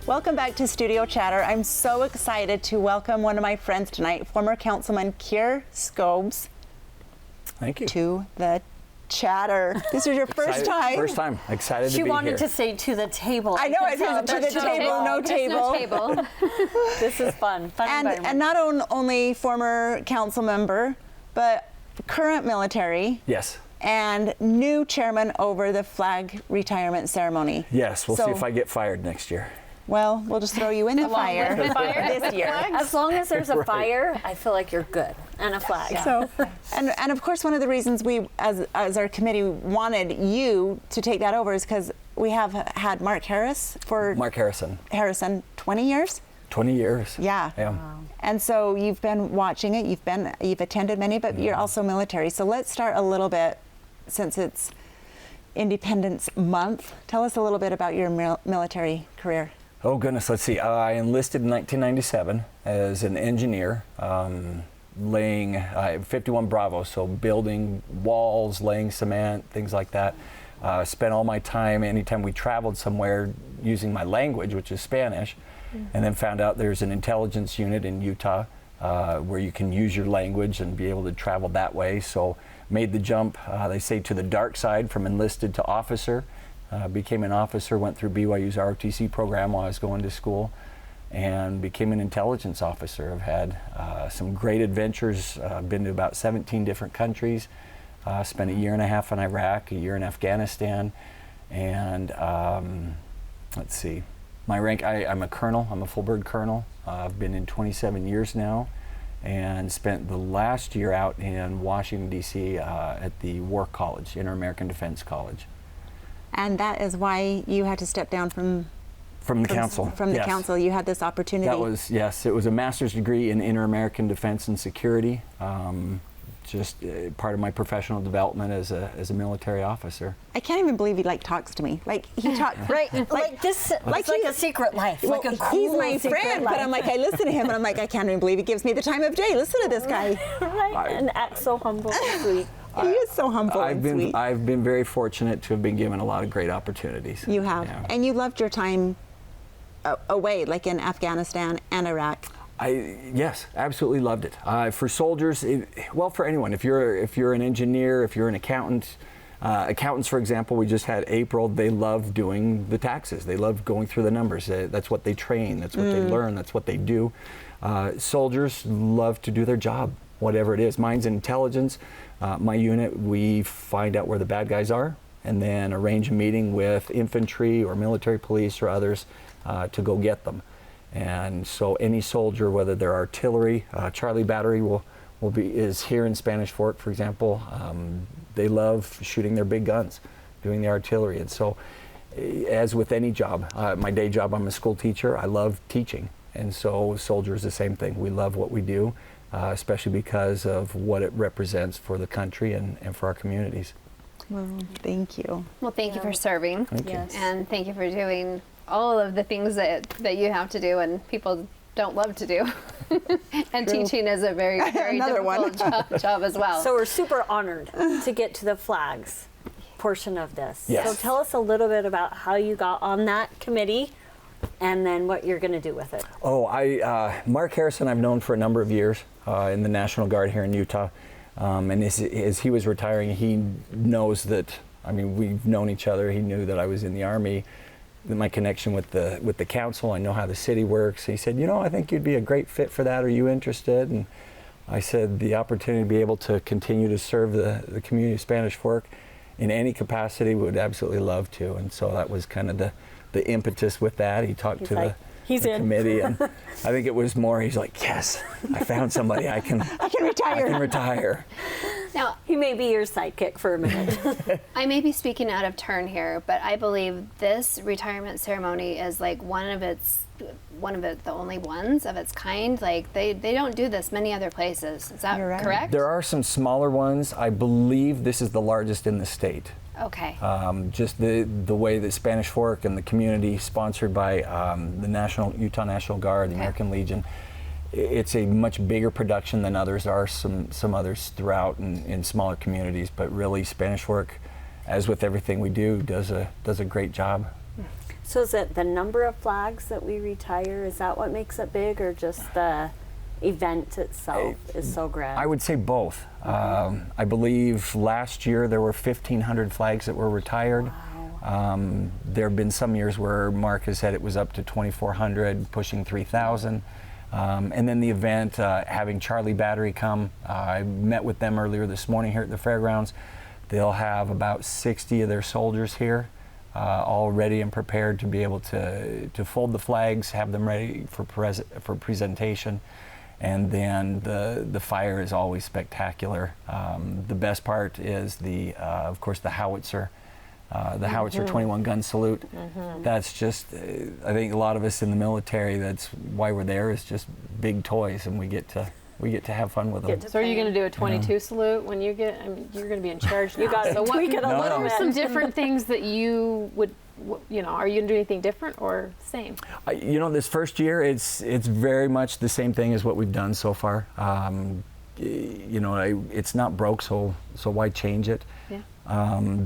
Welcome back to Studio Chatter. I'm so excited to welcome one of my friends tonight, former Councilman Keir Scoubes. Thank you. To the chatter. This is your first time. First time. Excited to be here. She wanted to say to the table. I know, I said to the table, no table. No table. This is fun. And not only former council member, but current military. Yes. And new chairman over the flag retirement ceremony. Yes, we'll see if I get fired next year. Well, we'll just throw you in the fire this year. As long as there's a fire, I feel like you're good. And a flag. Yeah. So, and of course, one of the reasons we, as our committee, wanted you to take that over is because we have had Mark Harrison, 20 years. 20 years. Yeah. Wow. And so you've been watching it. You've attended many, but you're also military. So let's start a little bit, since it's Independence Month. Tell us a little bit about your military career. Oh goodness, let's see. I enlisted in 1997 as an engineer, laying 51 Bravo, so building walls, laying cement, things like that. Spent all my time, anytime we traveled somewhere, using my language, which is Spanish, and then found out there's an intelligence unit in Utah where you can use your language and be able to travel that way. So made the jump, they say, to the dark side from enlisted to officer. Became an officer, went through BYU's ROTC program while I was going to school, and became an intelligence officer. I've had some great adventures, been to about 17 different countries, spent a year and a half in Iraq, a year in Afghanistan, and let's see, my rank, I'm a colonel, I'm a full bird colonel. I've been in 27 years now, and spent the last year out in Washington, D.C. At the War College, Inter-American Defense College. And that is why you had to step down from the council. From the council, you had this opportunity. That was, yes, it was a master's degree in Inter-American Defense and Security. Just part of my professional development as a military officer. I can't even believe he talks to me. He talks right, like this, like a secret life. Well, like a cool he's my friend, life. but I'm like, I listen to him, and I'm like, I can't even believe he gives me the time of day. Listen to this guy. Right, and acts so humble and sweet. He is so humble and sweet. I've been very fortunate to have been given a lot of great opportunities. You have, and you loved your time away, like in Afghanistan and Iraq. Yes, absolutely loved it. For soldiers, well, for anyone, if you're an engineer, if you're an accountant, accountants, for example, we just had April. They love doing the taxes. They love going through the numbers. That's what they train. That's what they learn. That's what they do. Soldiers love to do their job, whatever it is. Mine's intelligence. My unit, we find out where the bad guys are, and then arrange a meeting with infantry or military police or others to go get them. And so any soldier, whether they're artillery, Charlie Battery is here in Spanish Fort, for example. They love shooting their big guns, doing the artillery. And so, as with any job, my day job, I'm a school teacher. I love teaching. And so soldiers, the same thing. We love what we do, especially because of what it represents for the country and for our communities. Well, thank you. Well, thank you for serving. Thank you. And thank you for doing all of the things that you have to do and people don't love to do. And True. teaching is a very, very difficult job as well. So we're super honored to get to the flags portion of this. Yes. So tell us a little bit about how you got on that committee and then what you're going to do with it. Oh, Mark Harrison I've known for a number of years in the National Guard here in Utah. And as he was retiring, he knows that, we've known each other. He knew that I was in the Army, my connection with the council. I know how the city works. He said, I think you'd be a great fit for that. Are you interested? And I said, the opportunity to be able to continue to serve the community of Spanish Fork in any capacity, would absolutely love to. And so that was kind of the impetus with that. He talked to the committee, and I think it was more, he's like, yes, I found somebody I can retire. Now, He may be your sidekick for a minute. I may be speaking out of turn here, but I believe this retirement ceremony is like one of the only ones of its kind. Like they don't do this many other places. Is that correct? There are some smaller ones. I believe this is the largest in the state. Okay. Just the way that Spanish Fork and the community, sponsored by the Utah National Guard, the American Legion, it's a much bigger production than others. There are some others throughout in smaller communities, but really Spanish Fork, as with everything we do, does a great job. So is it the number of flags that we retire? Is that what makes it big, or just the event itself is so grand? I would say both. I believe last year there were 1,500 flags that were retired. There have been some years where Mark has said it was up to 2,400, pushing 3,000. And then the event, having Charlie Battery come, I met with them earlier this morning here at the fairgrounds. They'll have about 60 of their soldiers here, all ready and prepared to be able to fold the flags, have them ready for presentation. And then the fire is always spectacular. The best part is of course, the howitzer. The howitzer 21 gun salute. That's just, I think a lot of us in the military, that's why we're there, is just big toys, and we get to have fun with them. So are you going to do a 22 salute when you get? I mean, you're going to be in charge now. You got to tweak it a little What bit. are some different things that you would, are you going to do anything different or same? This first year, it's very much the same thing as what we've done so far. It's not broke, so why change it? Yeah.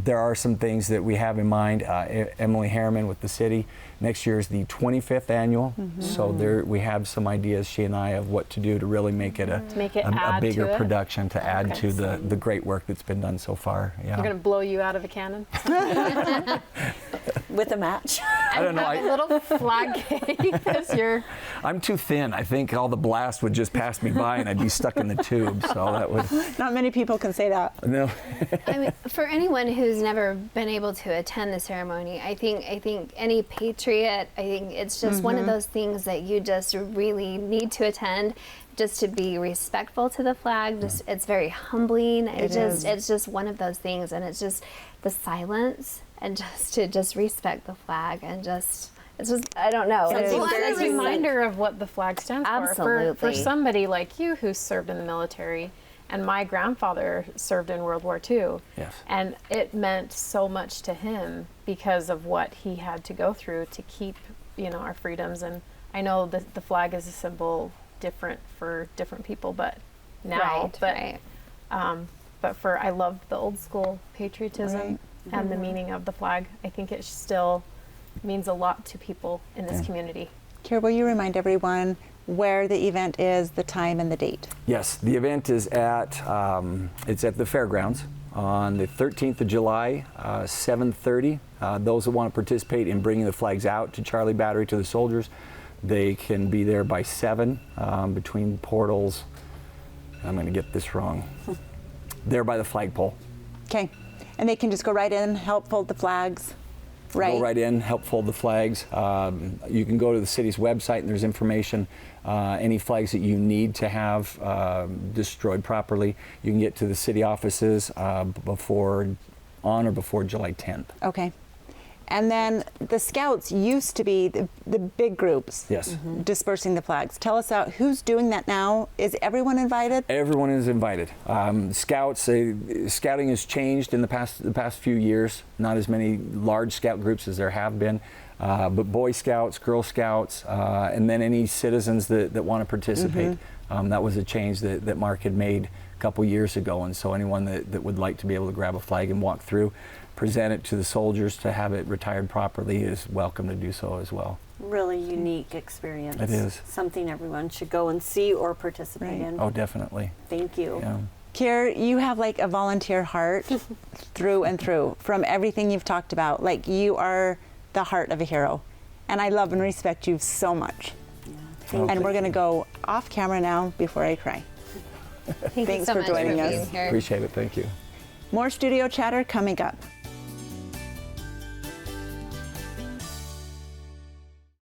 There are some things that we have in mind. Emily Harriman with the city. Next year is the 25th annual, so we have some ideas, she and I, of what to do to really make it a bigger production, to add to the great work that's been done so far. Yeah. You're going to blow you out of a cannon? With a match. I don't know. A little flag cake as your... I'm too thin. I think all the blast would just pass me by and I'd be stuck in the tube. So that would. Not many people can say that. No. I mean, for anyone who's never been able to attend the ceremony, I think any patriot, I think it's just one of those things that you just really need to attend, just to be respectful to the flag. Just it's very humbling. It's just one of those things, and it's just the silence and just to respect the flag, and it's just I don't know. It's It's a just reminder of what the flag stands for. Absolutely. For somebody like you who served in the military, and my grandfather served in World War II. Yes. And it meant so much to him because of what he had to go through to keep, our freedoms. And I know that the flag is a symbol different for different people, but now, Right. but I love the old school patriotism and the meaning of the flag. I think it still means a lot to people in this community. Keir, will you remind everyone where the event is, the time and the date? Yes, the event is at the fairgrounds on the 13th of July, 7:30. Those that want to participate in bringing the flags out to Charlie Battery to the soldiers, they can be there by 7 between portals. I'm going to get this wrong. There by the flagpole. Okay. And they can just go right in, help fold the flags. Right. Go right in, help fold the flags. You can go to the city's website and there's information. Any flags that you need to have destroyed properly, you can get to the city offices on or before July 10th. Okay. And then the Scouts used to be the big groups. Yes. Dispersing the flags. Tell us who's doing that now. Is everyone invited? Everyone is invited. Scouting has changed in the past few years. Not as many large scout groups as there have been, but Boy Scouts, Girl Scouts, and then any citizens that want to participate. That was a change that Mark had made a couple years ago, and so anyone that would like to be able to grab a flag and walk through, present it to the soldiers to have it retired properly, is welcome to do so as well. Really unique experience. It is. Something everyone should go and see or participate in. Oh, definitely. Thank you. Yeah. Keir, you have like a volunteer heart through and through from everything you've talked about. Like, you are the heart of a hero. And I love and respect you so much. And we're going to go off camera now before I cry. Thanks Thanks so for much joining for us. being here. Appreciate it. Thank you. More studio chatter coming up.